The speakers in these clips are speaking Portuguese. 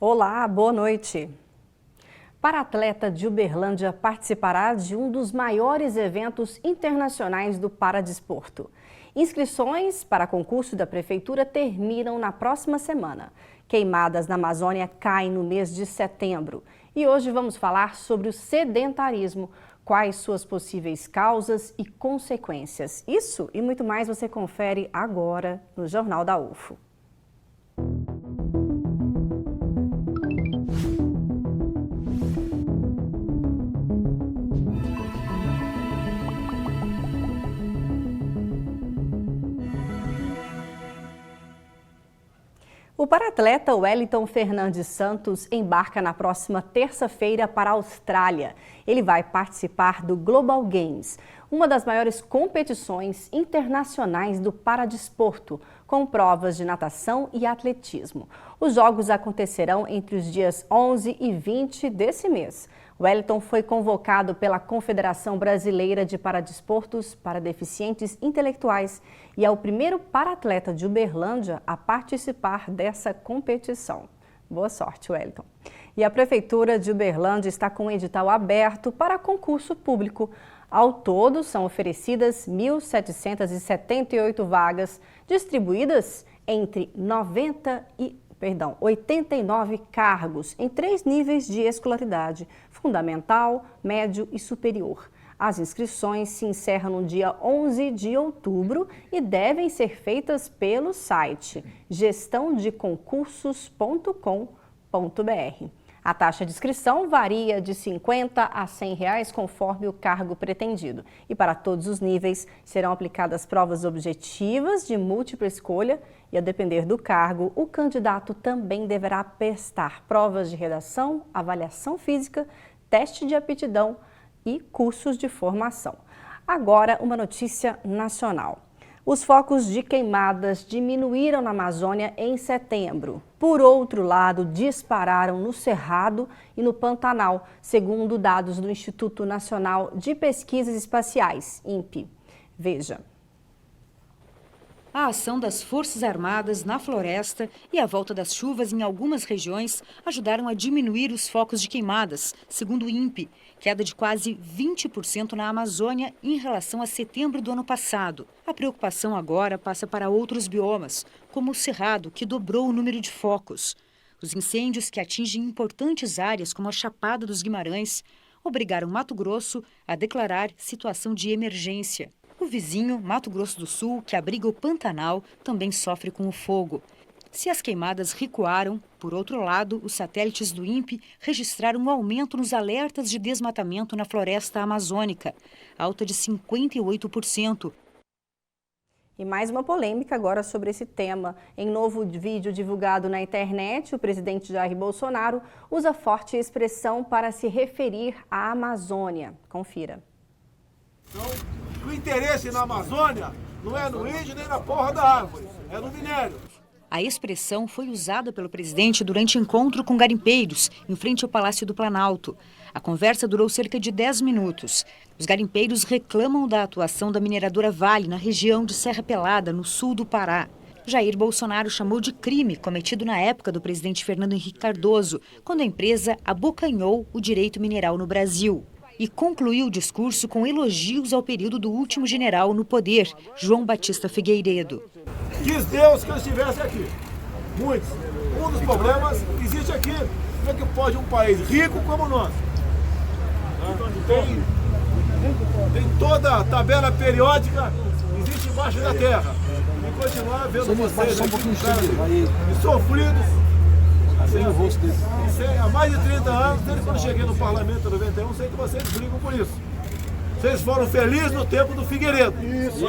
Olá, boa noite. Para-atleta de Uberlândia participará de um dos maiores eventos internacionais do paradesporto. Inscrições para concurso da Prefeitura terminam na próxima semana. Queimadas na Amazônia caem no mês de setembro. E hoje vamos falar sobre o sedentarismo, quais suas possíveis causas e consequências. Isso e muito mais você confere agora no Jornal da UFO. O paratleta Wellington Fernandes Santos embarca na próxima terça-feira para a Austrália. Ele vai participar do Global Games, uma das maiores competições internacionais do paradesporto, com provas de natação e atletismo. Os jogos acontecerão entre os dias 11 e 20 desse mês. Wellington foi convocado pela Confederação Brasileira de Paradesportos para Deficientes Intelectuais e é o primeiro paratleta de Uberlândia a participar dessa competição. Boa sorte, Wellington. E a Prefeitura de Uberlândia está com um edital aberto para concurso público. Ao todo, são oferecidas 1.778 vagas, distribuídas entre 89 cargos em 3 níveis de escolaridade, fundamental, médio e superior. As inscrições se encerram no dia 11 de outubro e devem ser feitas pelo site gestãodeconcursos.com.br. A taxa de inscrição varia de R$ 50 a R$ 100 conforme o cargo pretendido. E para todos os níveis serão aplicadas provas objetivas de múltipla escolha e, a depender do cargo, o candidato também deverá prestar provas de redação, avaliação física, teste de aptidão e cursos de formação. Agora, uma notícia nacional. Os focos de queimadas diminuíram na Amazônia em setembro. Por outro lado, dispararam no Cerrado e no Pantanal, segundo dados do Instituto Nacional de Pesquisas Espaciais, INPE. Veja. A ação das Forças Armadas na floresta e a volta das chuvas em algumas regiões ajudaram a diminuir os focos de queimadas, segundo o INPE, queda de quase 20% na Amazônia em relação a setembro do ano passado. A preocupação agora passa para outros biomas, como o Cerrado, que dobrou o número de focos. Os incêndios que atingem importantes áreas, como a Chapada dos Guimarães, obrigaram Mato Grosso a declarar situação de emergência. O vizinho, Mato Grosso do Sul, que abriga o Pantanal, também sofre com o fogo. Se as queimadas recuaram, por outro lado, os satélites do INPE registraram um aumento nos alertas de desmatamento na floresta amazônica, alta de 58%. E mais uma polêmica agora sobre esse tema. Em novo vídeo divulgado na internet, o presidente Jair Bolsonaro usa forte expressão para se referir à Amazônia. Confira. O interesse na Amazônia não é no índio nem na porra da árvore, é no minério. A expressão foi usada pelo presidente durante encontro com garimpeiros, em frente ao Palácio do Planalto. A conversa durou cerca de 10 minutos. Os garimpeiros reclamam da atuação da mineradora Vale na região de Serra Pelada, no sul do Pará. Jair Bolsonaro chamou de crime cometido na época do presidente Fernando Henrique Cardoso, quando a empresa abocanhou o direito mineral no Brasil. E concluiu o discurso com elogios ao período do último general no poder, João Batista Figueiredo. Quis Deus que eu estivesse aqui. Muitos. Um dos problemas que existe aqui. Como é que pode um país rico como o nosso? Tem toda a tabela periódica existe embaixo da terra. E continuar vendo vocês aqui sofridos. Há mais de 30 anos, desde quando eu cheguei no parlamento em 91, sei que vocês brigam por isso. Vocês foram felizes no tempo do Figueiredo. Isso.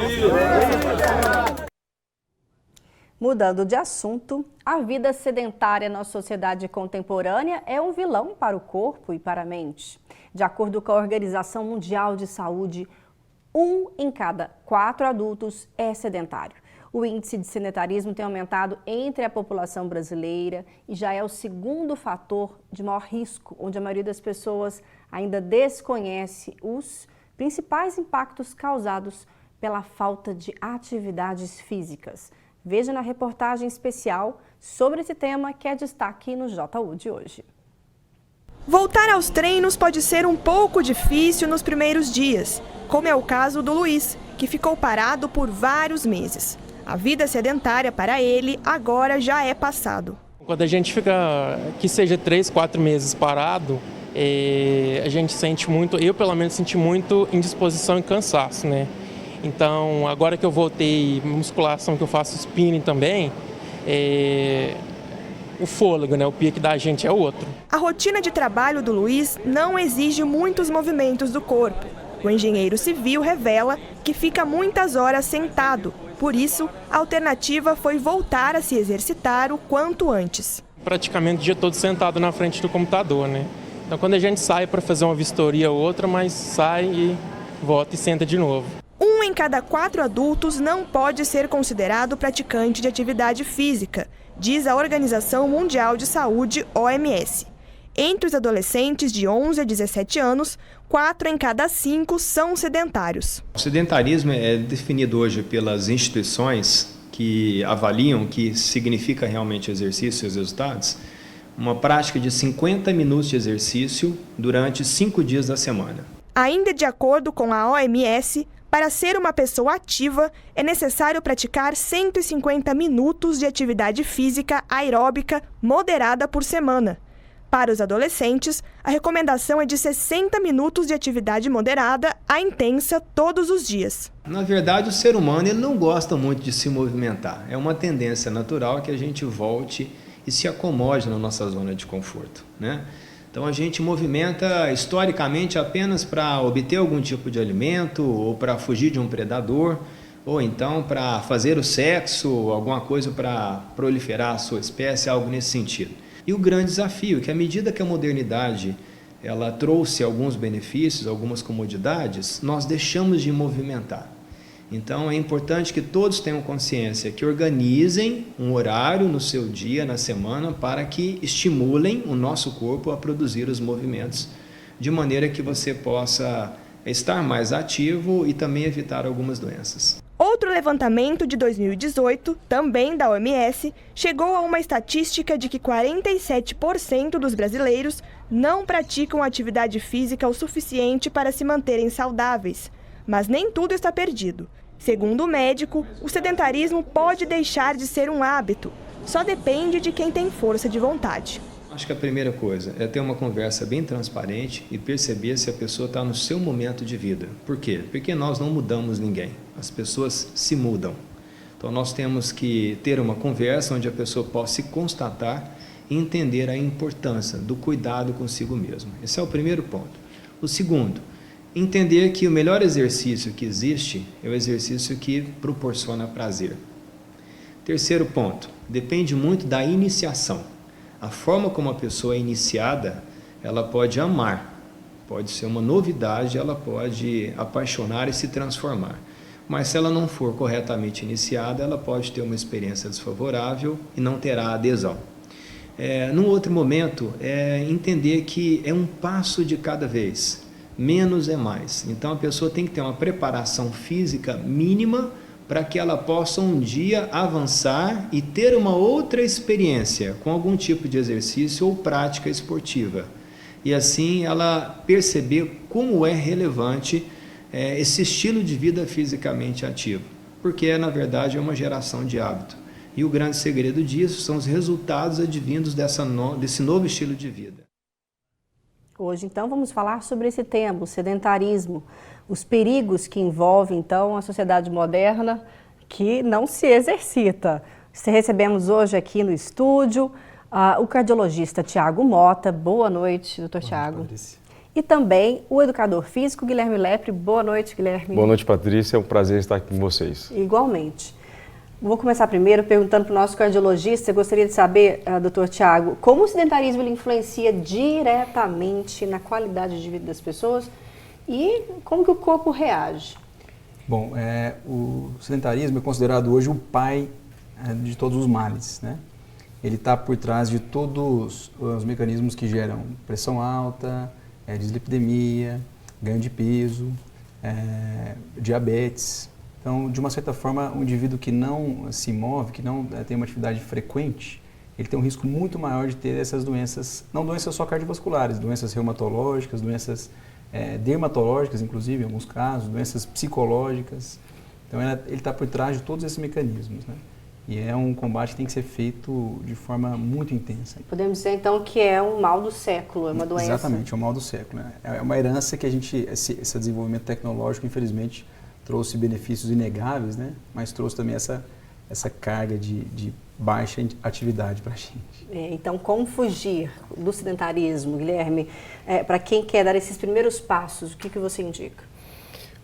Mudando de assunto, a vida sedentária na sociedade contemporânea é um vilão para o corpo e para a mente. De acordo com a Organização Mundial de Saúde, 1 em cada 4 adultos é sedentário. O índice de sedentarismo tem aumentado entre a população brasileira e já é o segundo fator de maior risco, onde a maioria das pessoas ainda desconhece os principais impactos causados pela falta de atividades físicas. Veja na reportagem especial sobre esse tema que é destaque no JU de hoje. Voltar aos treinos pode ser um pouco difícil nos primeiros dias, como é o caso do Luiz, que ficou parado por vários meses. A vida sedentária para ele agora já é passado. Quando a gente fica, que seja 3, 4 meses parado, a gente sente muito, eu pelo menos senti muito indisposição e cansaço, né? Então, agora que eu voltei musculação, que eu faço spinning também, o fôlego, né? O pique da gente é outro. A rotina de trabalho do Luiz não exige muitos movimentos do corpo. O engenheiro civil revela que fica muitas horas sentado. Por isso, a alternativa foi voltar a se exercitar o quanto antes. Praticamente o dia todo sentado na frente do computador, né? Então, quando a gente sai para fazer uma vistoria ou outra, mas sai e volta e senta de novo. 1 em cada 4 adultos não pode ser considerado praticante de atividade física, diz a Organização Mundial de Saúde, OMS. Entre os adolescentes de 11 a 17 anos, 4 em cada 5 são sedentários. O sedentarismo é definido hoje pelas instituições que avaliam o que significa realmente exercício e os resultados, uma prática de 50 minutos de exercício durante 5 dias da semana. Ainda de acordo com a OMS, para ser uma pessoa ativa, é necessário praticar 150 minutos de atividade física aeróbica moderada por semana. Para os adolescentes, a recomendação é de 60 minutos de atividade moderada a intensa todos os dias. Na verdade, o ser humano ele não gosta muito de se movimentar. É uma tendência natural que a gente volte e se acomode na nossa zona de conforto, né? Então a gente movimenta historicamente apenas para obter algum tipo de alimento ou para fugir de um predador ou então para fazer o sexo, alguma coisa para proliferar a sua espécie, algo nesse sentido. E o grande desafio é que à medida que a modernidade ela trouxe alguns benefícios, algumas comodidades, nós deixamos de movimentar. Então é importante que todos tenham consciência que organizem um horário no seu dia, na semana, para que estimulem o nosso corpo a produzir os movimentos, de maneira que você possa estar mais ativo e também evitar algumas doenças. Outro levantamento de 2018, também da OMS, chegou a uma estatística de que 47% dos brasileiros não praticam atividade física o suficiente para se manterem saudáveis. Mas nem tudo está perdido. Segundo o médico, o sedentarismo pode deixar de ser um hábito. Só depende de quem tem força de vontade. Acho que a primeira coisa é ter uma conversa bem transparente e perceber se a pessoa está no seu momento de vida. Por quê? Porque nós não mudamos ninguém. As pessoas se mudam. Então nós temos que ter uma conversa onde a pessoa possa se constatar e entender a importância do cuidado consigo mesmo. Esse é o primeiro ponto. O segundo, entender que o melhor exercício que existe é o exercício que proporciona prazer. Terceiro ponto, depende muito da iniciação. A forma como a pessoa é iniciada, ela pode amar, pode ser uma novidade, ela pode apaixonar e se transformar. Mas se ela não for corretamente iniciada, ela pode ter uma experiência desfavorável e não terá adesão. Num outro momento, entender que é um passo de cada vez. Menos é mais. Então a pessoa tem que ter uma preparação física mínima para que ela possa um dia avançar e ter uma outra experiência com algum tipo de exercício ou prática esportiva. E assim ela perceber como é relevante esse estilo de vida fisicamente ativo. Porque na verdade é uma geração de hábito. E o grande segredo disso são os resultados advindos desse novo estilo de vida. Hoje, então, vamos falar sobre esse tema, o sedentarismo, os perigos que envolvem, então, a sociedade moderna que não se exercita. Recebemos hoje aqui no estúdio o cardiologista Tiago Mota. Boa noite, doutor Tiago. E também o educador físico Guilherme Lepre. Boa noite, Guilherme. Boa noite, Patrícia. É um prazer estar aqui com vocês. Igualmente. Vou começar primeiro perguntando para o nosso cardiologista. Eu gostaria de saber, doutor Tiago, como o sedentarismo ele influencia diretamente na qualidade de vida das pessoas e como que o corpo reage? Bom, o sedentarismo é considerado hoje o pai de todos os males, né? Ele está por trás de todos os mecanismos que geram pressão alta, dislipidemia, ganho de peso, diabetes, Então, de uma certa forma, um indivíduo que não se move, que não tem uma atividade frequente, ele tem um risco muito maior de ter essas doenças, não doenças só cardiovasculares, doenças reumatológicas, doenças dermatológicas, inclusive, em alguns casos, doenças psicológicas. Então, ele está por trás de todos esses mecanismos, né? E é um combate que tem que ser feito de forma muito intensa. Podemos dizer, então, que é um mal do século, é uma doença... Exatamente, é um mal do século, né? É uma herança que esse desenvolvimento tecnológico, infelizmente, trouxe benefícios inegáveis, né? Mas trouxe também essa carga de baixa atividade para a gente. Então, como fugir do sedentarismo, Guilherme? Para quem quer dar esses primeiros passos, o que você indica?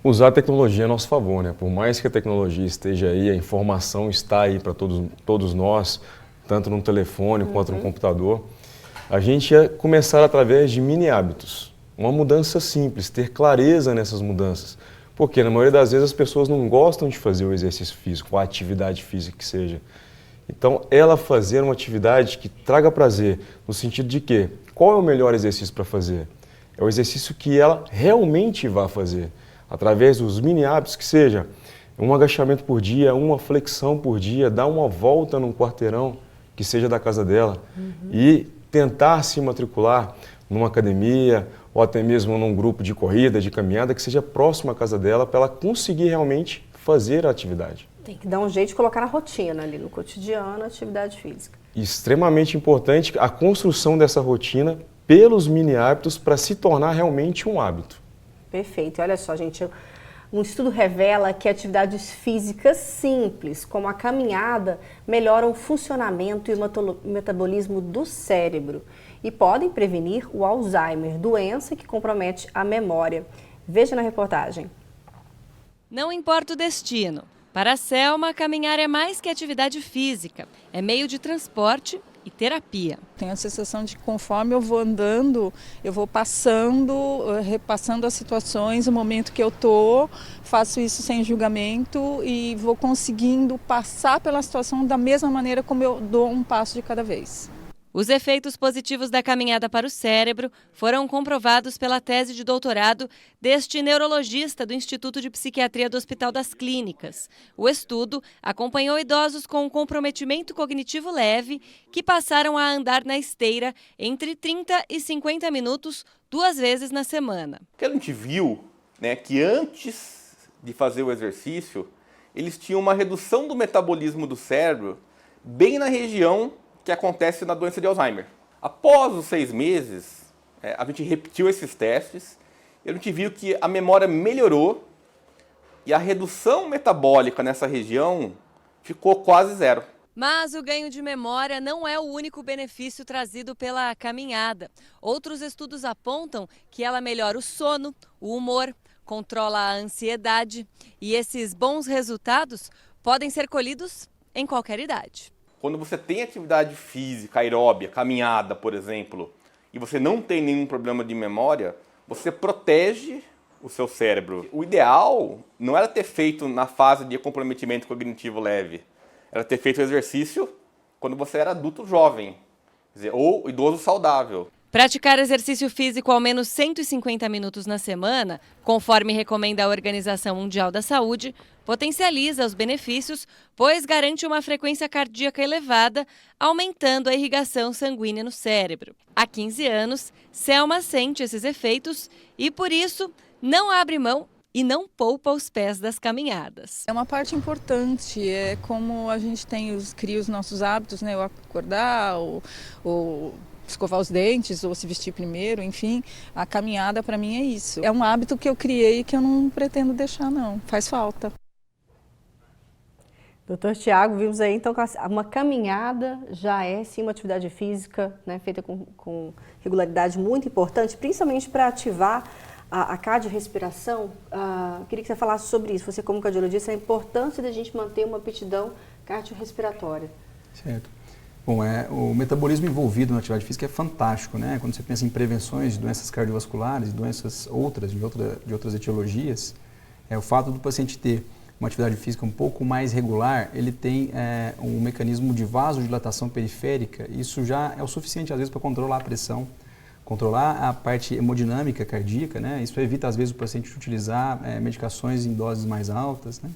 Usar a tecnologia a nosso favor, né? Por mais que a tecnologia esteja aí, a informação está aí para todos nós, tanto no telefone quanto no computador, a gente ia começar através de mini hábitos. Uma mudança simples, ter clareza nessas mudanças. Porque na maioria das vezes as pessoas não gostam de fazer o exercício físico, a atividade física que seja. Então, ela fazer uma atividade que traga prazer, no sentido de que, qual é o melhor exercício para fazer? É o exercício que ela realmente vai fazer, através dos mini hábitos que seja um agachamento por dia, uma flexão por dia, dar uma volta num quarteirão que seja da casa dela e tentar se matricular numa academia ou até mesmo num grupo de corrida, de caminhada que seja próximo à casa dela para ela conseguir realmente fazer a atividade. Tem que dar um jeito de colocar na rotina ali, no cotidiano, a atividade física. Extremamente importante a construção dessa rotina pelos mini hábitos para se tornar realmente um hábito. Perfeito. E olha só, gente, um estudo revela que atividades físicas simples, como a caminhada, melhoram o funcionamento e o metabolismo do cérebro e podem prevenir o Alzheimer, doença que compromete a memória. Veja na reportagem. Não importa o destino. Para a Selma, caminhar é mais que atividade física, é meio de transporte e terapia. Tenho a sensação de que conforme eu vou andando, eu vou repassando as situações, o momento que eu estou, faço isso sem julgamento e vou conseguindo passar pela situação da mesma maneira como eu dou um passo de cada vez. Os efeitos positivos da caminhada para o cérebro foram comprovados pela tese de doutorado deste neurologista do Instituto de Psiquiatria do Hospital das Clínicas. O estudo acompanhou idosos com comprometimento cognitivo leve que passaram a andar na esteira entre 30 e 50 minutos 2 vezes na semana. O que a gente viu, né, que antes de fazer o exercício, eles tinham uma redução do metabolismo do cérebro bem na região que acontece na doença de Alzheimer. Após os 6 meses, a gente repetiu esses testes e a gente viu que a memória melhorou e a redução metabólica nessa região ficou quase zero. Mas o ganho de memória não é o único benefício trazido pela caminhada. Outros estudos apontam que ela melhora o sono, o humor, controla a ansiedade e esses bons resultados podem ser colhidos em qualquer idade. Quando você tem atividade física, aeróbia, caminhada, por exemplo, e você não tem nenhum problema de memória, você protege o seu cérebro. O ideal não era ter feito na fase de comprometimento cognitivo leve, era ter feito o exercício quando você era adulto jovem, quer dizer, ou idoso saudável. Praticar exercício físico ao menos 150 minutos na semana, conforme recomenda a Organização Mundial da Saúde, potencializa os benefícios, pois garante uma frequência cardíaca elevada, aumentando a irrigação sanguínea no cérebro. Há 15 anos, Selma sente esses efeitos e, por isso, não abre mão e não poupa os pés das caminhadas. É uma parte importante, é como a gente cria os nossos hábitos, né? O acordar, o escovar os dentes ou se vestir primeiro, enfim, a caminhada para mim é isso. É um hábito que eu criei que eu não pretendo deixar não, faz falta. Doutor Tiago, vimos aí então que uma caminhada já é sim uma atividade física, né, feita com regularidade muito importante, principalmente para ativar a cardiorrespiração. Queria que você falasse sobre isso, você como cardiologista, a importância da gente manter uma aptidão cardiorrespiratória. Certo. Bom, o metabolismo envolvido na atividade física é fantástico, né? Quando você pensa em prevenções de doenças cardiovasculares, doenças outras, de outras etiologias, o fato do paciente ter uma atividade física um pouco mais regular, ele tem um mecanismo de vasodilatação periférica, isso já é o suficiente, às vezes, para controlar a pressão, controlar a parte hemodinâmica cardíaca, né? Isso evita, às vezes, o paciente utilizar medicações em doses mais altas, né?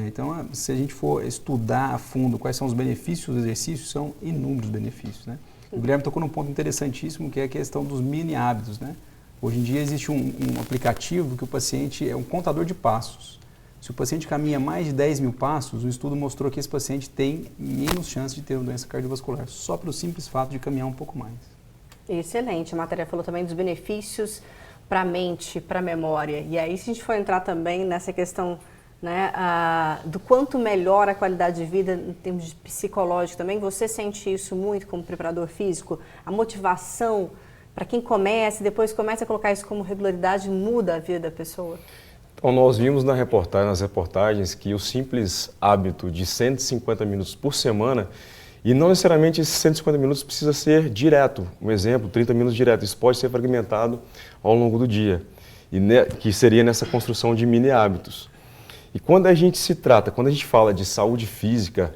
Então, se a gente for estudar a fundo quais são os benefícios do exercício, são inúmeros benefícios, né? O Guilherme tocou num ponto interessantíssimo, que é a questão dos mini hábitos, né? Hoje em dia existe um aplicativo que o paciente é um contador de passos. Se o paciente caminha mais de 10 mil passos, o estudo mostrou que esse paciente tem menos chance de ter uma doença cardiovascular, só pelo simples fato de caminhar um pouco mais. Excelente. A matéria falou também dos benefícios para a mente, para a memória. E aí, se a gente for entrar também nessa questão, né, do quanto melhora a qualidade de vida em termos de psicológico também, você sente isso muito como preparador físico? A motivação para quem começa e depois começa a colocar isso como regularidade muda a vida da pessoa? Então, nós vimos nas reportagens que o simples hábito de 150 minutos por semana, e não necessariamente esses 150 minutos precisa ser direto. Um exemplo, 30 minutos direto. Isso pode ser fragmentado ao longo do dia, que seria nessa construção de mini hábitos. E quando a gente fala de saúde física,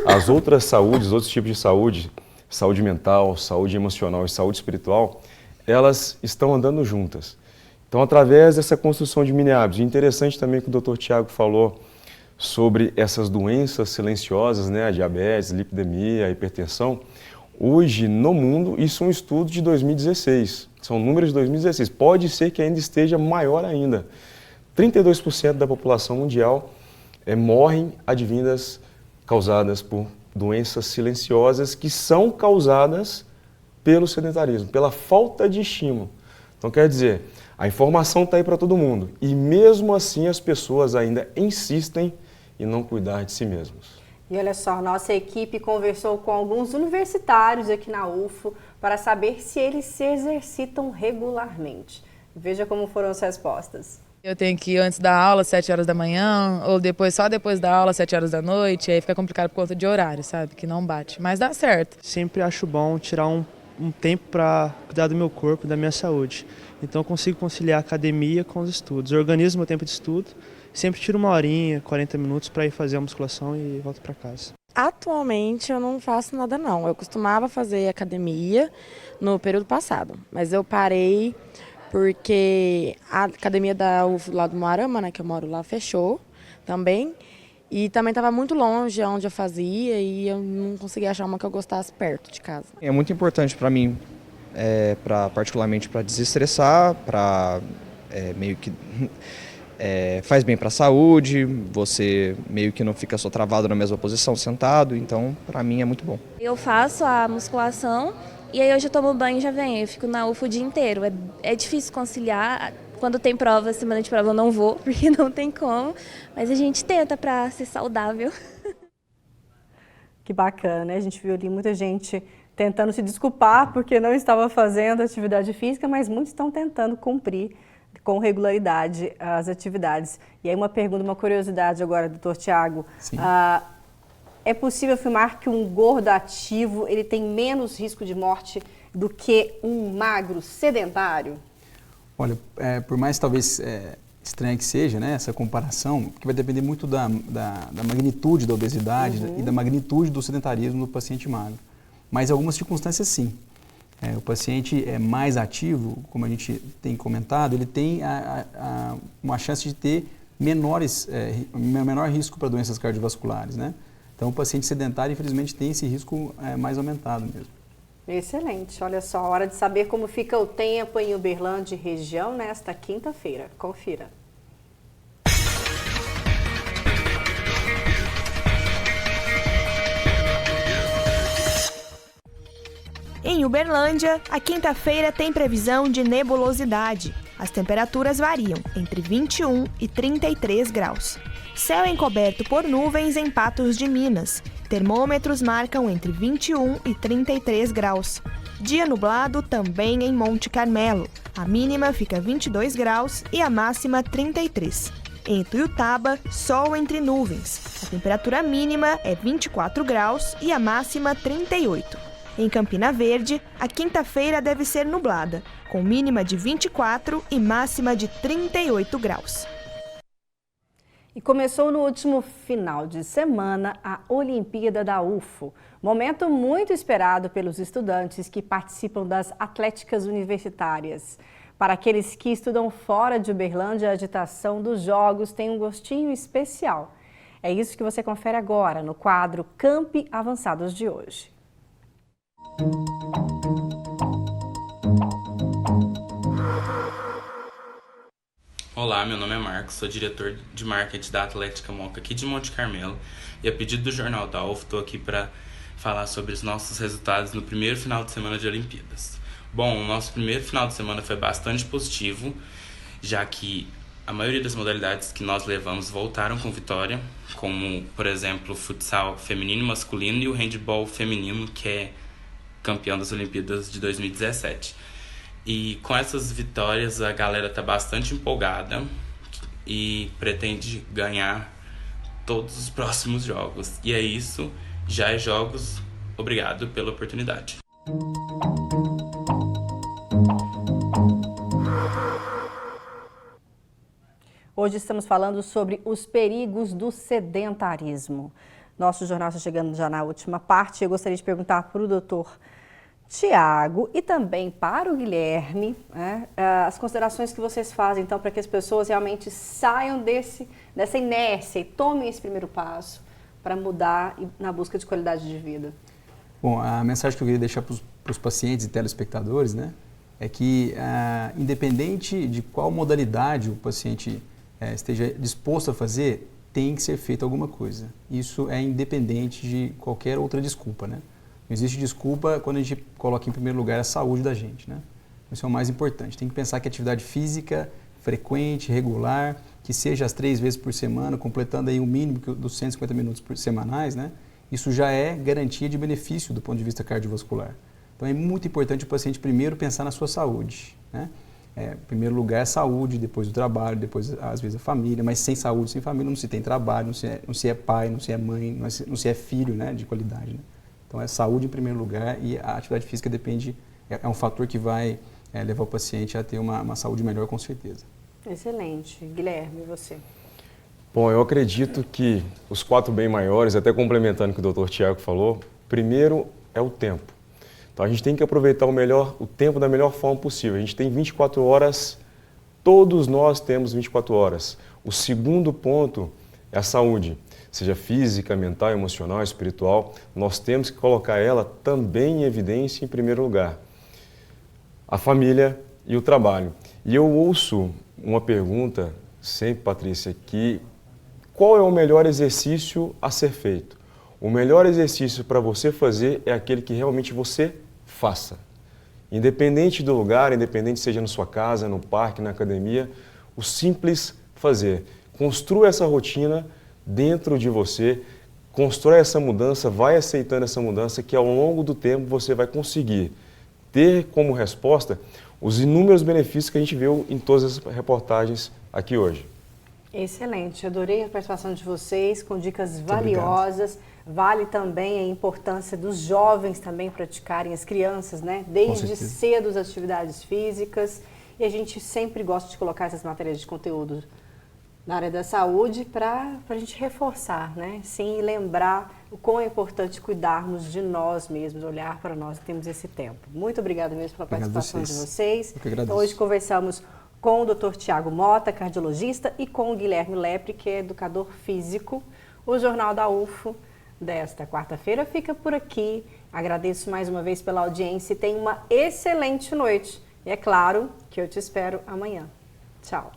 as outras saúdes, os outros tipos de saúde, saúde mental, saúde emocional e saúde espiritual, elas estão andando juntas. Então, através dessa construção de mini hábitos, interessante também que o Dr. Tiago falou sobre essas doenças silenciosas, né, a diabetes, a lipidemia, a hipertensão. Hoje, no mundo, isso é um estudo de 2016, são números de 2016. Pode ser que ainda esteja maior ainda. 32% da população mundial morrem advindas causadas por doenças silenciosas que são causadas pelo sedentarismo, pela falta de estímulo. Então, quer dizer, a informação está aí para todo mundo e mesmo assim as pessoas ainda insistem em não cuidar de si mesmos. E olha só, nossa equipe conversou com alguns universitários aqui na UFO para saber se eles se exercitam regularmente. Veja como foram as respostas. Eu tenho que ir antes da aula, 7 horas da manhã, ou só depois da aula, 7 horas da noite, aí fica complicado por conta de horário, sabe, que não bate, mas dá certo. Sempre acho bom tirar um tempo para cuidar do meu corpo, da minha saúde. Então eu consigo conciliar a academia com os estudos. Eu organizo meu tempo de estudo, sempre tiro 1 horinha, 40 minutos para ir fazer a musculação e volto para casa. Atualmente eu não faço nada não. Eu costumava fazer academia no período passado, mas eu parei porque a academia da UFO lá do Moarama, né, que eu moro lá, fechou também. E também estava muito longe onde eu fazia e eu não conseguia achar uma que eu gostasse perto de casa. É muito importante para mim, particularmente para desestressar, para meio que faz bem para a saúde, você meio que não fica só travado na mesma posição, sentado, então para mim é muito bom. Eu faço a musculação e aí hoje eu tomo banho e já venho, eu fico na UFO o dia inteiro. É difícil conciliar. Quando tem prova, semana de prova eu não vou, porque não tem como, mas a gente tenta para ser saudável. Que bacana, né? A gente viu ali muita gente tentando se desculpar porque não estava fazendo atividade física, mas muitos estão tentando cumprir com regularidade as atividades. E aí uma pergunta, uma curiosidade agora, doutor Tiago. É possível afirmar que um gordo ativo ele tem menos risco de morte do que um magro sedentário? Olha, por mais talvez estranha que seja, né, essa comparação, porque vai depender muito da magnitude da obesidade e da magnitude do sedentarismo do paciente magro. Mas em algumas circunstâncias sim. O paciente mais ativo, como a gente tem comentado, ele tem uma chance de ter menor risco para doenças cardiovasculares, né? Então o paciente sedentário, infelizmente, tem esse risco mais aumentado mesmo. Excelente. Olha só, hora de saber como fica o tempo em Uberlândia e região nesta quinta-feira. Confira. Em Uberlândia, a quinta-feira tem previsão de nebulosidade. As temperaturas variam entre 21 e 33 graus. Céu encoberto por nuvens em Patos de Minas. Termômetros marcam entre 21 e 33 graus. Dia nublado também em Monte Carmelo. A mínima fica 22 graus e a máxima 33. Em Tuiutaba, sol entre nuvens. A temperatura mínima é 24 graus e a máxima 38. Em Campina Verde, a quinta-feira deve ser nublada, com mínima de 24 e máxima de 38 graus. E começou no último final de semana a Olimpíada da UFO, momento muito esperado pelos estudantes que participam das atléticas universitárias. Para aqueles que estudam fora de Uberlândia, a agitação dos jogos tem um gostinho especial. É isso que você confere agora no quadro Campi Avançados de hoje. Olá, meu nome é Marcos, sou diretor de marketing da Atlética Moca aqui de Monte Carmelo e a pedido do Jornal da UF estou aqui para falar sobre os nossos resultados no primeiro final de semana de Olimpíadas. Bom, o nosso primeiro final de semana foi bastante positivo, já que a maioria das modalidades que nós levamos voltaram com vitória, como, por exemplo, o futsal feminino e masculino e o handebol feminino, que é campeão das Olimpíadas de 2017. E com essas vitórias a galera está bastante empolgada e pretende ganhar todos os próximos jogos. E é isso, já é jogos. Obrigado pela oportunidade. Hoje estamos falando sobre os perigos do sedentarismo. Nosso jornal está chegando já na última parte. Eu gostaria de perguntar para o doutor Tiago e também para o Guilherme, né, as considerações que vocês fazem, então, para que as pessoas realmente saiam dessa inércia e tomem esse primeiro passo para mudar na busca de qualidade de vida. Bom, a mensagem que eu queria deixar para os pacientes e telespectadores, né, é que, independente de qual modalidade o paciente esteja disposto a fazer, tem que ser feito alguma coisa. Isso é independente de qualquer outra desculpa, né? Não existe desculpa quando a gente coloca em primeiro lugar a saúde da gente, né? Isso é o mais importante. Tem que pensar que a atividade física frequente, regular, que seja as 3 vezes por semana, completando aí o mínimo dos 150 minutos semanais, né? Isso já é garantia de benefício do ponto de vista cardiovascular. Então é muito importante o paciente primeiro pensar na sua saúde, né? Em primeiro lugar a saúde, depois o trabalho, depois às vezes a família, mas sem saúde, sem família não se tem trabalho, não se é pai, não se é mãe, não se é filho, né, de qualidade, né? Então é saúde em primeiro lugar e a atividade física é um fator que vai levar o paciente a ter uma saúde melhor com certeza. Excelente. Guilherme, e você? Bom, eu acredito que os 4 bem maiores, até complementando o que o doutor Tiago falou, primeiro é o tempo. Então a gente tem que aproveitar o tempo da melhor forma possível. A gente tem 24 horas, todos nós temos 24 horas. O segundo ponto é a saúde, seja física, mental, emocional, espiritual. Nós temos que colocar ela também em evidência em primeiro lugar. A família e o trabalho. E eu ouço uma pergunta sempre, Patrícia, que qual é o melhor exercício a ser feito? O melhor exercício para você fazer é aquele que realmente você faça. Independente do lugar, independente seja na sua casa, no parque, na academia, o simples fazer. Construa essa rotina dentro de você, constrói essa mudança, vai aceitando essa mudança que ao longo do tempo você vai conseguir ter como resposta os inúmeros benefícios que a gente viu em todas as reportagens aqui hoje. Excelente, adorei a participação de vocês com dicas valiosas. Vale também a importância dos jovens também praticarem, as crianças, né? Desde cedo as atividades físicas. E a gente sempre gosta de colocar essas matérias de conteúdo na área da saúde para a gente reforçar, né? Sim, lembrar o quão é importante cuidarmos de nós mesmos, olhar para nós e temos esse tempo. Muito obrigada mesmo pela participação de vocês. Eu que agradeço. Então, hoje conversamos com o Dr. Tiago Mota, cardiologista, e com o Guilherme Lepre, que é educador físico. O Jornal da UFO desta quarta-feira fica por aqui. Agradeço mais uma vez pela audiência e tenha uma excelente noite. E é claro que eu te espero amanhã. Tchau.